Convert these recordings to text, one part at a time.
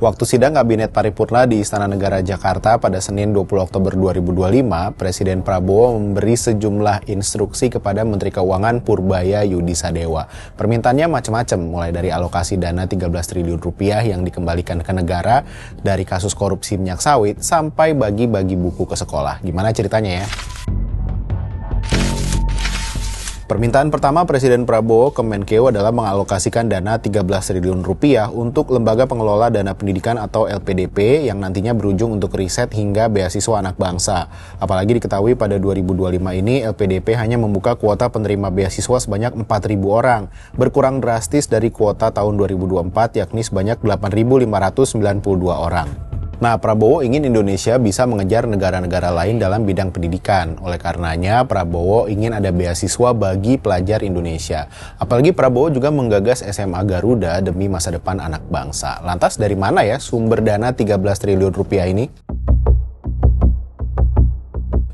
Waktu sidang Kabinet Paripurna di Istana Negara Jakarta pada Senin 20 Oktober 2025, Presiden Prabowo memberi sejumlah instruksi kepada Menteri Keuangan Purbaya Yudisadewa. Permintaannya macam-macam, mulai dari alokasi dana 13 triliun rupiah yang dikembalikan ke negara dari kasus korupsi minyak sawit sampai bagi-bagi buku ke sekolah. Gimana ceritanya ya? Permintaan pertama Presiden Prabowo ke Menkeu adalah mengalokasikan dana 13 triliun rupiah untuk Lembaga Pengelola Dana Pendidikan atau LPDP yang nantinya berujung untuk riset hingga beasiswa anak bangsa. Apalagi diketahui pada 2025 ini LPDP hanya membuka kuota penerima beasiswa sebanyak 4.000 orang, berkurang drastis dari kuota tahun 2024 yakni sebanyak 8.592 orang. Nah, Prabowo ingin Indonesia bisa mengejar negara-negara lain dalam bidang pendidikan. Oleh karenanya, Prabowo ingin ada beasiswa bagi pelajar Indonesia. Apalagi Prabowo juga menggagas SMA Garuda demi masa depan anak bangsa. Lantas dari mana ya sumber dana 13 triliun rupiah ini?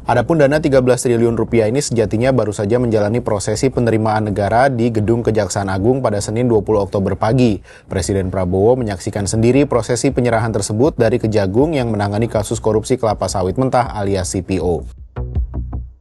Adapun dana 13 triliun rupiah ini sejatinya baru saja menjalani prosesi penerimaan negara di Gedung Kejaksaan Agung pada Senin 20 Oktober pagi. Presiden Prabowo menyaksikan sendiri prosesi penyerahan tersebut dari Kejagung yang menangani kasus korupsi kelapa sawit mentah alias CPO.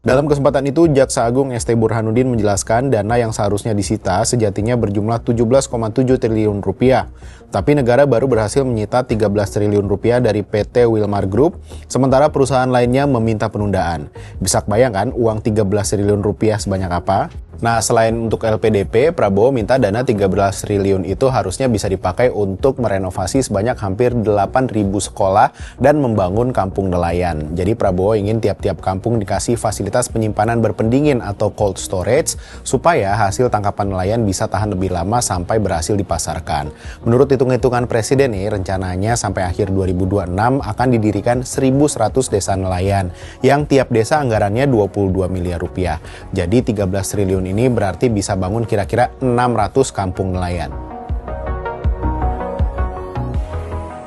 Dalam kesempatan itu, Jaksa Agung ST Burhanuddin menjelaskan dana yang seharusnya disita sejatinya berjumlah 17,7 triliun rupiah. Tapi negara baru berhasil menyita 13 triliun rupiah dari PT Wilmar Group, sementara perusahaan lainnya meminta penundaan. Bisa bayangkan uang 13 triliun rupiah sebanyak apa? Nah, selain untuk LPDP, Prabowo minta dana 13 triliun itu harusnya bisa dipakai untuk merenovasi sebanyak hampir 8.000 sekolah dan membangun kampung nelayan. Jadi Prabowo ingin tiap-tiap kampung dikasih fasilitas penyimpanan berpendingin atau cold storage supaya hasil tangkapan nelayan bisa tahan lebih lama sampai berhasil dipasarkan. Menurut hitung-hitungan Presiden nih, rencananya sampai akhir 2026 akan didirikan 1.100 desa nelayan yang tiap desa anggarannya 22 miliar rupiah. Jadi 13 triliun ini berarti bisa bangun kira-kira 600 kampung nelayan.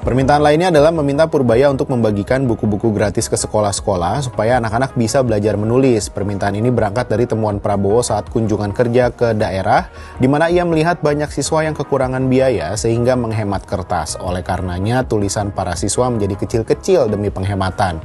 Permintaan lainnya adalah meminta Purbaya untuk membagikan buku-buku gratis ke sekolah-sekolah supaya anak-anak bisa belajar menulis. Permintaan ini berangkat dari temuan Prabowo saat kunjungan kerja ke daerah, di mana ia melihat banyak siswa yang kekurangan biaya sehingga menghemat kertas. Oleh karenanya, tulisan para siswa menjadi kecil-kecil demi penghematan.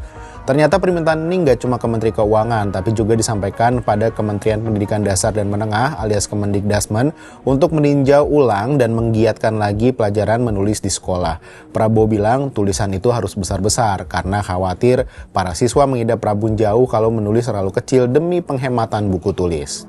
Ternyata permintaan ini nggak cuma ke Menteri Keuangan, tapi juga disampaikan pada Kementerian Pendidikan Dasar dan Menengah alias Kemendikdasmen untuk meninjau ulang dan menggiatkan lagi pelajaran menulis di sekolah. Prabowo bilang tulisan itu harus besar-besar karena khawatir para siswa mengidap rabun jauh kalau menulis terlalu kecil demi penghematan buku tulis.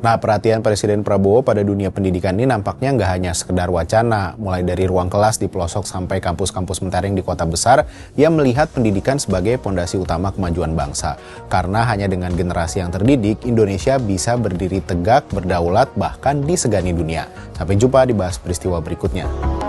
Nah, perhatian Presiden Prabowo pada dunia pendidikan ini nampaknya nggak hanya sekedar wacana. Mulai dari ruang kelas di pelosok sampai kampus-kampus mentereng di kota besar, ia melihat pendidikan sebagai pondasi utama kemajuan bangsa. Karena hanya dengan generasi yang terdidik, Indonesia bisa berdiri tegak, berdaulat, bahkan disegani dunia. Sampai jumpa di Bahas Peristiwa berikutnya.